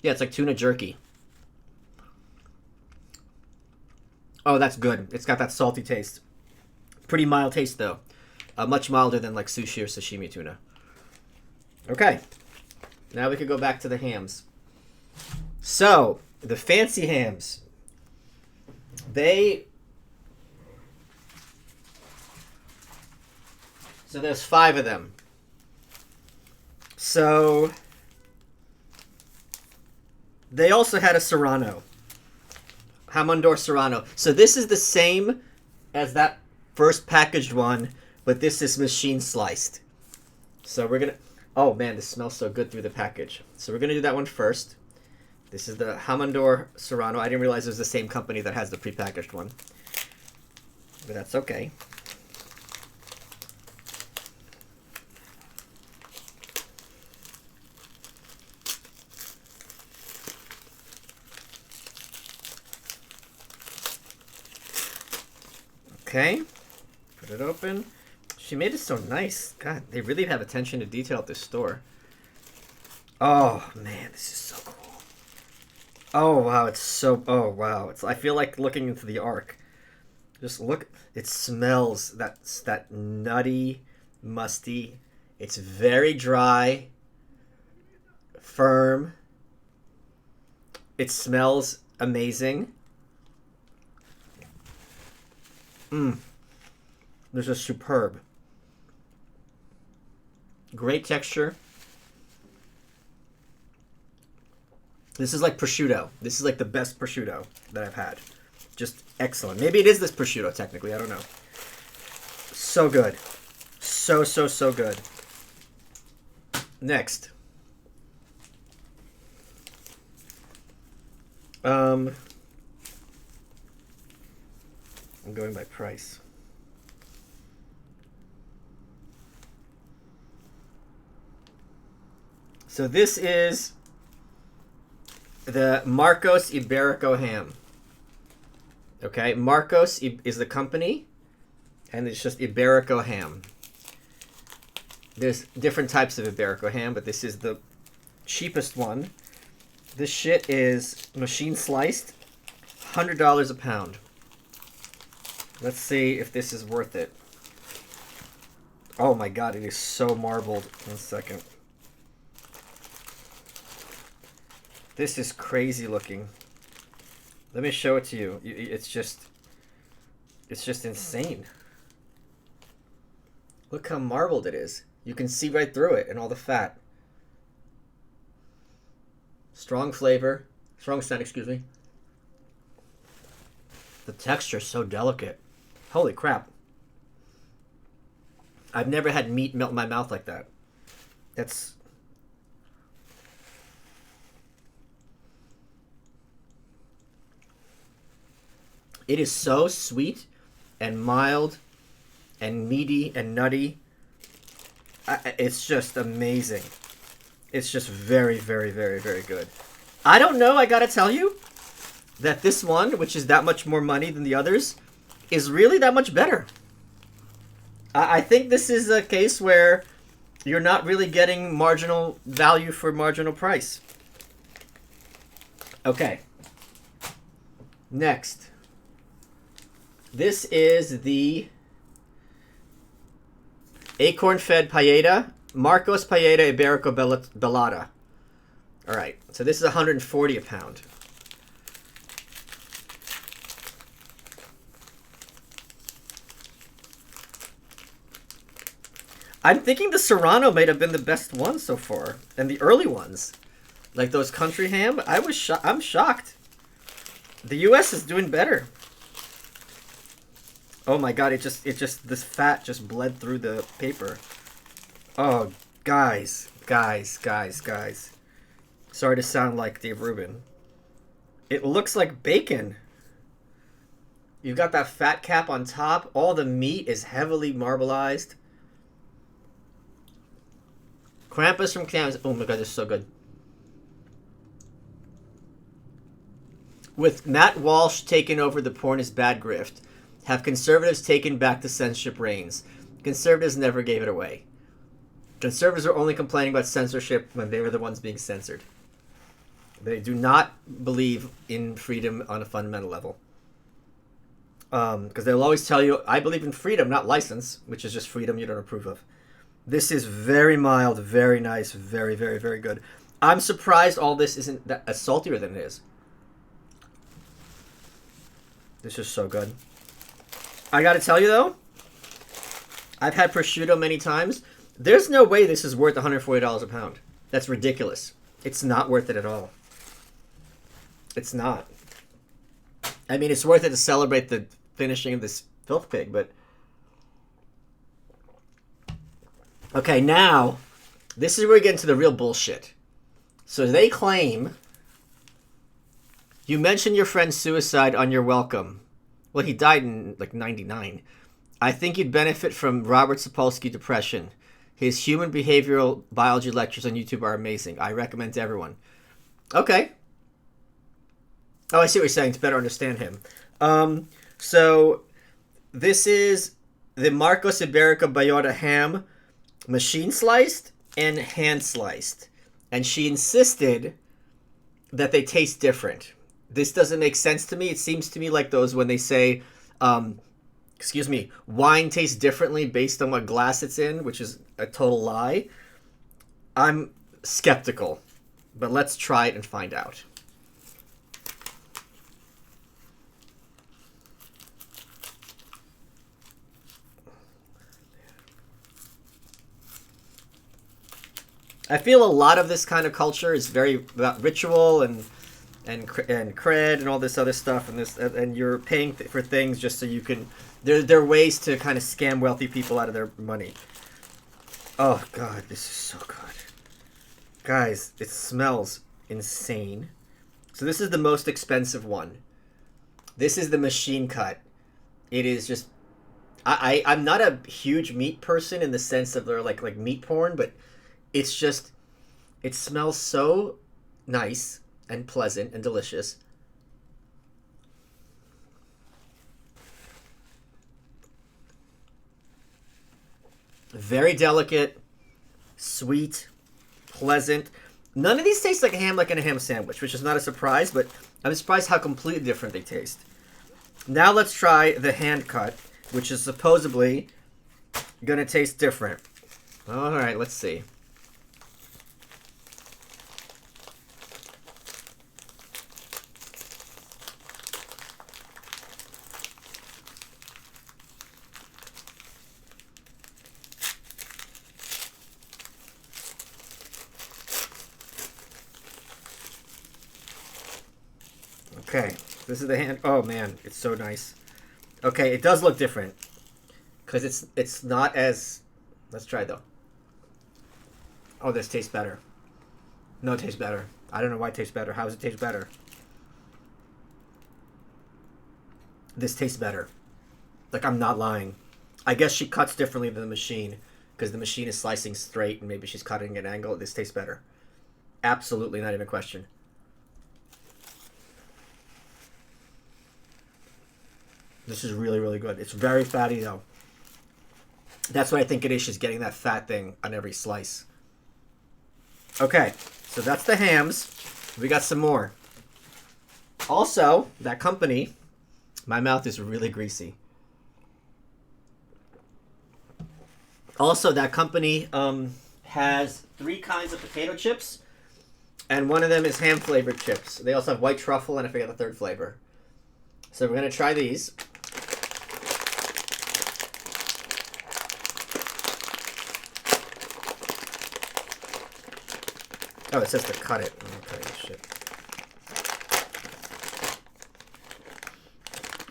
Yeah, it's like tuna jerky. Oh, that's good. It's got that salty taste. Pretty mild taste, though. Much milder than like sushi or sashimi tuna. Okay. Now we can go back to the hams. So, the fancy hams. So there's 5 of them. So they also had a Serrano. Jamon Serrano. So this is the same as that first packaged one, but this is machine sliced. So we're going to... Oh man, this smells so good through the package. So we're going to do that one first. This is the Jamon Serrano. I didn't realize it was the same company that has the prepackaged one. But that's okay. Okay, put it open. She made it so nice. God, they really have attention to detail at this store. Oh man, this is so cool. Oh wow, it's so. Oh wow, I feel like looking into the Ark. Just look. It smells that nutty, musty. It's very dry. firm. It smells amazing. This is superb. Great texture. This is like prosciutto. This is like the best prosciutto that I've had. Just excellent. Maybe it is this prosciutto, technically. I don't know. So good. So, so, so good. Next. I'm going by price. So this is the Marcos Iberico ham. Okay, Marcos is the company, and it's just Iberico ham. There's different types of Iberico ham, but this is the cheapest one. This shit is machine sliced, $100 a pound. Let's see if this is worth it. Oh my god, it is so marbled. 1 second. This is crazy looking. Let me show it to you. It's just insane. Look how marbled it is. You can see right through it and all the fat. Strong flavor. Strong scent, excuse me. The texture is so delicate. Holy crap. I've never had meat melt in my mouth like that. That's... It is so sweet and mild and meaty and nutty. It's just amazing. It's just very, very, very, very good. I don't know, I gotta tell you, that this one, which is that much more money than the others, is really that much better. I think this is a case where you're not really getting marginal value for marginal price. Okay. Next. This is the acorn-fed paella, Marcos Paella Iberico Pelota. All right, so this is $140 a pound. I'm thinking the Serrano might have been the best one so far, and the early ones, like those country ham. I'm shocked. The U.S. is doing better. Oh my god! It just this fat just bled through the paper. Oh, guys. Sorry to sound like Dave Rubin. It looks like bacon. You've got that fat cap on top. All the meat is heavily marbleized. Krampus from Kansas. Oh my god, this is so good. With Matt Walsh taking over the porn is bad grift, have conservatives taken back the censorship reins? Conservatives never gave it away. Conservatives are only complaining about censorship when they were the ones being censored. They do not believe in freedom on a fundamental level. Because they'll always tell you, I believe in freedom, not license, which is just freedom you don't approve of. This is very mild, very nice, very, very, very good. I'm surprised all this isn't that saltier than it is. This is so good. I gotta tell you though, I've had prosciutto many times. There's no way this is worth $140 a pound. That's ridiculous. It's not worth it at all. It's not. I mean, it's worth it to celebrate the finishing of this filth pig, but... Okay, now, this is where we get into the real bullshit. So they claim... You mentioned your friend's suicide on your welcome. Well, he died in, like, 99. I think you'd benefit from Robert Sapolsky depression. His human behavioral biology lectures on YouTube are amazing. I recommend to everyone. Okay. Oh, I see what you're saying. To better understand him. So, this is the Marcos Iberico Pelota ham, machine sliced and hand sliced. And she insisted that they taste different. This doesn't make sense to me. It seems to me like those when they say, wine tastes differently based on what glass it's in, which is a total lie. I'm skeptical. But let's try it and find out. I feel a lot of this kind of culture is very about ritual and cred and all this other stuff, and you're paying for things just so you can. There are ways to kind of scam wealthy people out of their money. Oh God, this is so good, guys! It smells insane. So this is the most expensive one. This is the machine cut. It is just. I'm not a huge meat person in the sense of they're like meat porn, but it's just. It smells so nice and pleasant and delicious. Very delicate, sweet, pleasant. None of these taste like a ham, like in a ham sandwich, which is not a surprise, but I'm surprised how completely different they taste. Now let's try the hand cut, which is supposedly going to taste different. All right, let's see. Okay, this is the hand. Oh man, it's so nice. Okay, it does look different because it's not as. Let's try it though. Oh, this tastes better. No, it tastes better. I don't know why it tastes better. How does it taste better? This tastes better. Like, I'm not lying. I guess she cuts differently than the machine because the machine is slicing straight and maybe she's cutting at an angle. This tastes better. Absolutely, not even a question. This is really, really good. It's very fatty, though. That's what I think it is. She's getting that fat thing on every slice. Okay, so that's the hams. We got some more. Also, that company, my mouth is really greasy. Also, that company has 3 kinds of potato chips, and one of them is ham-flavored chips. They also have white truffle, and I forget the 3rd flavor. So we're going to try these. Oh, it says to cut it. Okay, shit.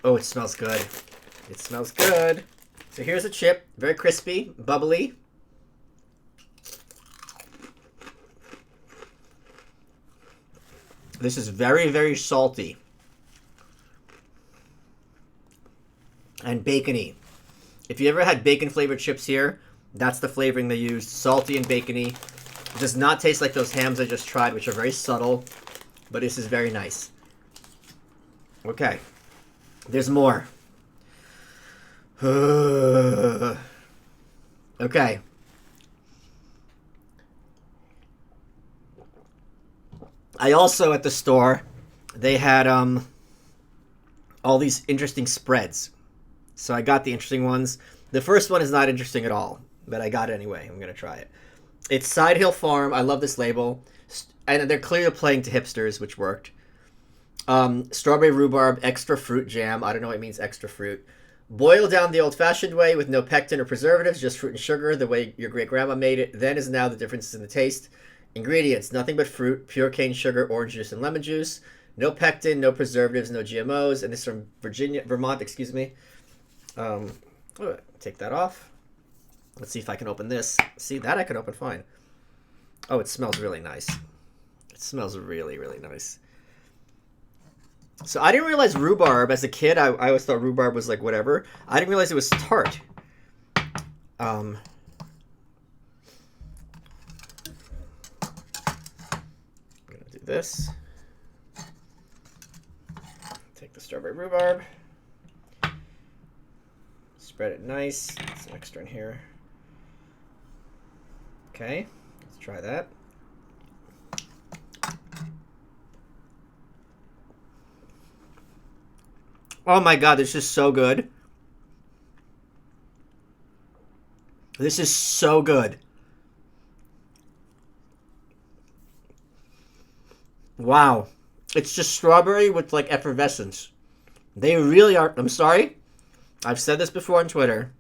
Oh, it smells good. It smells good. So here's a chip. Very crispy, bubbly. This is very, very salty. And bacony. If you ever had bacon-flavored chips here, that's the flavoring they used. Salty and bacony. It does not taste like those hams I just tried, which are very subtle, but this is very nice. Okay. There's more. Okay. I also, at the store, they had all these interesting spreads. So I got the interesting ones. The first one is not interesting at all, but I got it anyway. I'm going to try it. It's Side Hill Farm. I love this label. And they're clearly playing to hipsters, which worked. Strawberry rhubarb, extra fruit jam. I don't know what it means, extra fruit. Boil down the old-fashioned way with no pectin or preservatives, just fruit and sugar, the way your great-grandma made it. Then is now the differences in the taste. Ingredients, nothing but fruit, pure cane sugar, orange juice, and lemon juice. No pectin, no preservatives, no GMOs. And this is from Vermont, excuse me. Take that off. Let's see if I can open this. See, that I can open fine. Oh, it smells really nice. It smells really, really nice. So I didn't realize rhubarb, as a kid, I always thought rhubarb was like whatever. I didn't realize it was tart. I'm going to do this. Take the strawberry rhubarb. Spread it nice. Some extra in here. Okay, let's try that. Oh my god, this is so good. This is so good. Wow. It's just strawberry with like effervescence. They really are. I'm sorry. I've said this before on Twitter.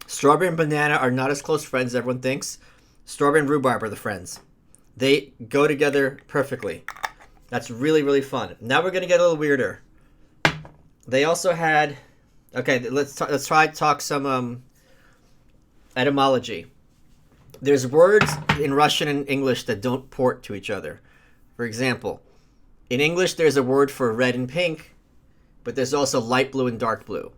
Strawberry and banana are not as close friends as everyone thinks. Strawberry and rhubarb are the friends. They go together perfectly. That's really, really fun. Now we're going to get a little weirder. They also had... Okay, let's try to talk some etymology. There's words in Russian and English that don't port to each other. For example, in English there's a word for red and pink, but there's also light blue and dark blue.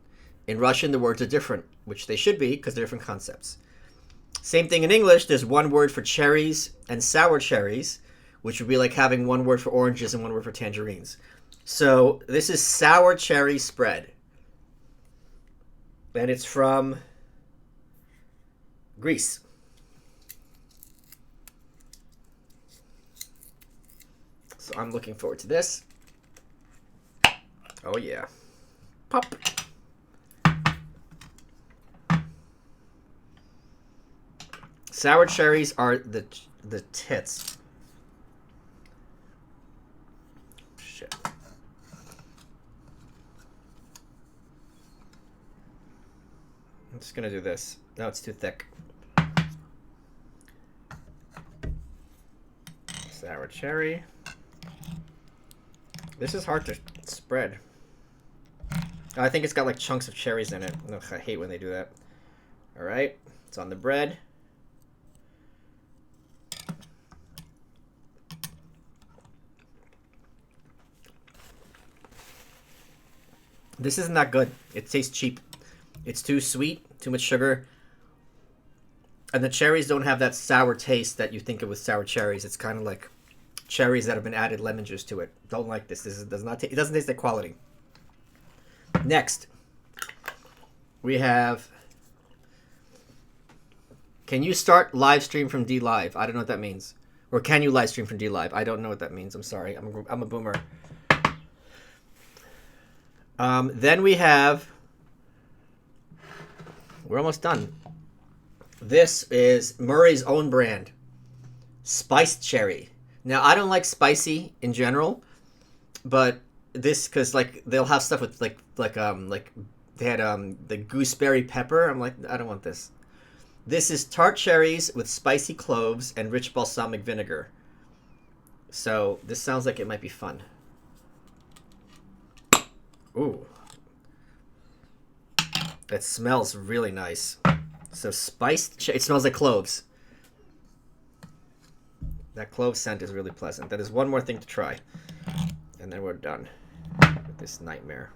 In Russian the words are different, which they should be because they're different concepts. Same thing in English, there's one word for cherries and sour cherries, which would be like having one word for oranges and one word for tangerines. So this is sour cherry spread. And it's from Greece. So I'm looking forward to this. Oh yeah. Pop. Sour cherries are the tits. Shit. I'm just gonna do this. No, it's too thick. Sour cherry. This is hard to spread. I think it's got like chunks of cherries in it. Ugh, I hate when they do that. All right, it's on the bread. This isn't that good. It tastes cheap. It's too sweet, too much sugar. And the cherries don't have that sour taste that you think of with sour cherries. It's kind of like cherries that have been added lemon juice to it. Don't like this. It doesn't taste like quality. Next, we have... Can you start live stream from D Live? I don't know what that means. Or can you live stream from D Live? I don't know what that means. I'm sorry. I'm a boomer. Then we have... We're almost done. This is Murray's own brand. Spiced cherry. Now, I don't like spicy in general, but this, because like they'll have stuff with like they had the gooseberry pepper. I'm like, I don't want this. This is tart cherries with spicy cloves and rich balsamic vinegar. So this sounds like it might be fun. Ooh. It smells really nice. So spiced, it smells like cloves. That clove scent is really pleasant. That is one more thing to try. And then we're done with this nightmare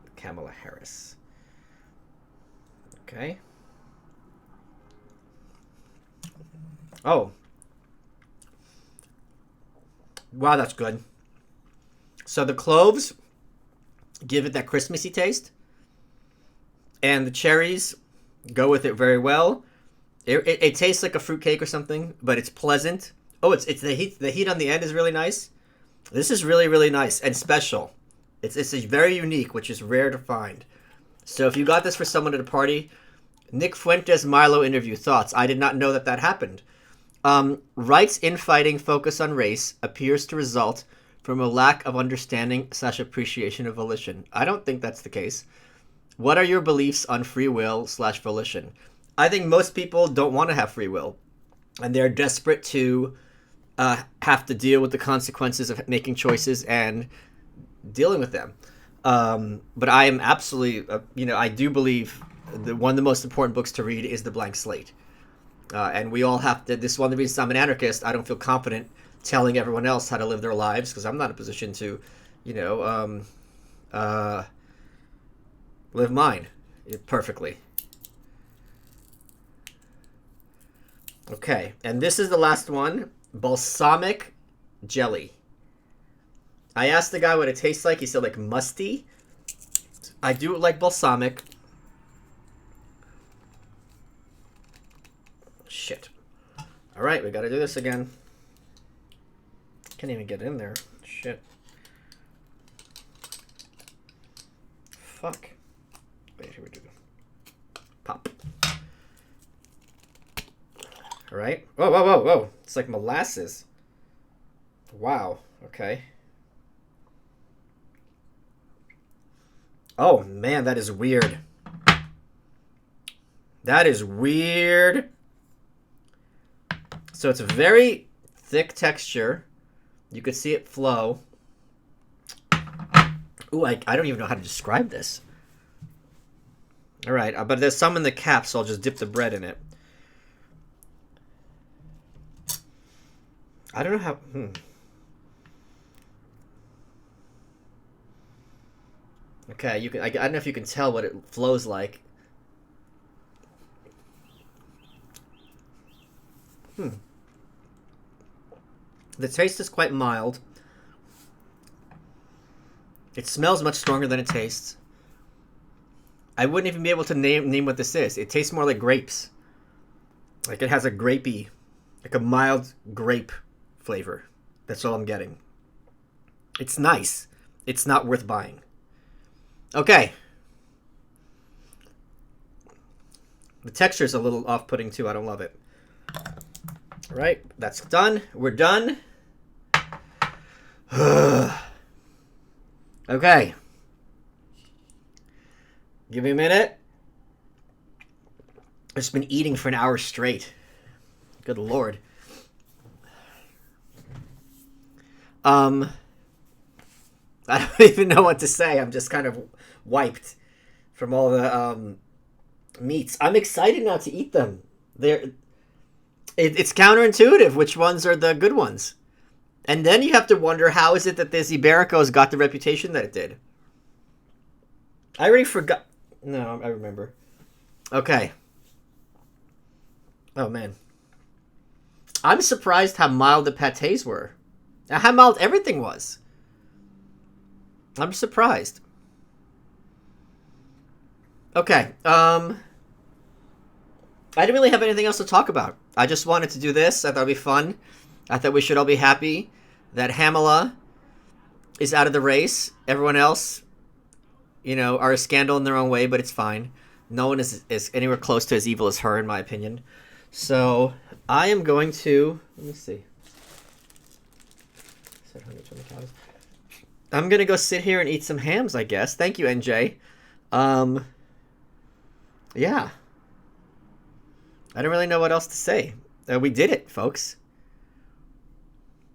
of Kamala Harris. Okay. Oh. Wow, that's good. So the cloves give it that Christmassy taste. And the cherries go with it very well. It tastes like a fruitcake or something, but it's pleasant. Oh, it's the heat. The heat on the end is really nice. This is really, really nice and special. It's very unique, which is rare to find. So if you got this for someone at a party, Nick Fuentes Milo interview thoughts. I did not know that happened. Wright's infighting focus on race appears to result from a lack of understanding / appreciation of volition. I don't think that's the case. What are your beliefs on free will / volition? I think most people don't want to have free will, and they're desperate to have to deal with the consequences of making choices and dealing with them. But I am absolutely, I do believe one of the most important books to read is The Blank Slate. And we all have to, this is one of the reasons I'm an anarchist. I don't feel confident telling everyone else how to live their lives because I'm not in a position to, live mine perfectly. Okay, and this is the last one. Balsamic jelly. I asked the guy what it tastes like. He said like musty. I do like balsamic. Shit. All right, we got to do this again. Can't even get in there. Shit. Fuck. Wait, here we do. Pop. All right. Whoa, whoa, whoa, whoa. It's like molasses. Wow. Okay. Oh, man, that is weird. That is weird. So it's a very thick texture. You could see it flow. Ooh, I don't even know how to describe this. All right, but there's some in the cap, so I'll just dip the bread in it. I don't know how... Okay, you can. I don't know if you can tell what it flows like. The taste is quite mild. It smells much stronger than it tastes. I wouldn't even be able to name what this is. It tastes more like grapes. Like it has a grapey, like a mild grape flavor. That's all I'm getting. It's nice. It's not worth buying. Okay. The texture's a little off-putting too. I don't love it. All right, that's done. We're done. Okay. Give me a minute. I've just been eating for an hour straight. Good Lord. I don't even know what to say. I'm just kind of wiped from all the meats. I'm excited now to eat them. It's counterintuitive which ones are the good ones. And then you have to wonder, how is it that this Iberico's got the reputation that it did? I already forgot. No, I remember. Okay. Oh, man. I'm surprised how mild the pâtés were. How mild everything was. I'm surprised. Okay. I didn't really have anything else to talk about. I just wanted to do this. I thought it'd be fun. I thought we should all be happy that Kamala is out of the race. Everyone else, are a scandal in their own way, but it's fine. No one is anywhere close to as evil as her, in my opinion. So I am going to... Let me see. I'm going to go sit here and eat some hams, I guess. Thank you, NJ. Yeah. I don't really know what else to say. We did it, folks.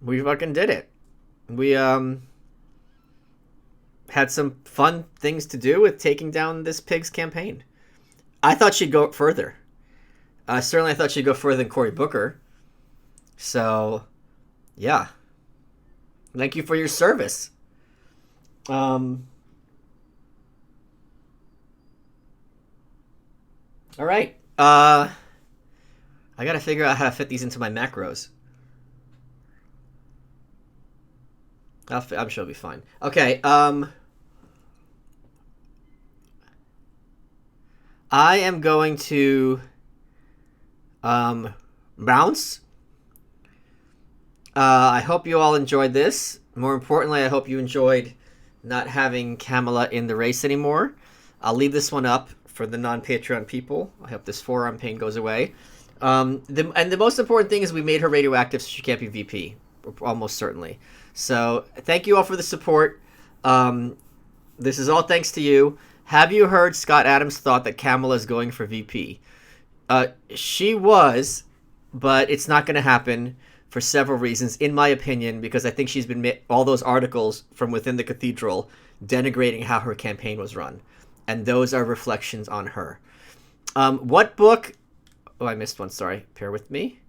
We fucking did it. We had some fun things to do with taking down this pig's campaign. I thought she'd go further. Certainly I thought she'd go further than Cory Booker. So, yeah. Thank you for your service. All right. I gotta figure out how to fit these into my macros. I'm sure it'll be fine. Okay. I am going to bounce. I hope you all enjoyed this. More importantly, I hope you enjoyed not having Kamala in the race anymore. I'll leave this one up for the non-Patreon people. I hope this forearm pain goes away. The most important thing is we made her radioactive, so she can't be VP, almost certainly. So thank you all for the support. This is all thanks to you. Have you heard Scott Adams thought that Kamala is going for VP? She was, but it's not going to happen for several reasons, in my opinion, because I think she's been all those articles from within the cathedral denigrating how her campaign was run. And those are reflections on her. What book... Oh, I missed one. Sorry. Bear with me.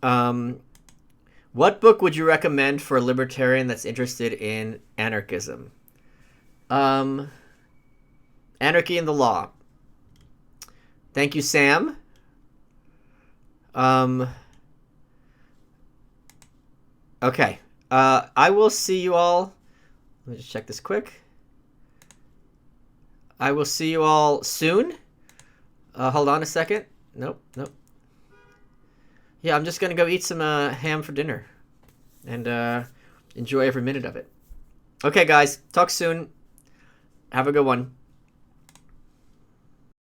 What book would you recommend for a libertarian that's interested in anarchism? Anarchy in the Law. Thank you, Sam. Okay. I will see you all. Let me just check this quick. I will see you all soon. Hold on a second. Nope. Yeah, I'm just going to go eat some ham for dinner. And enjoy every minute of it. Okay, guys. Talk soon. Have a good one.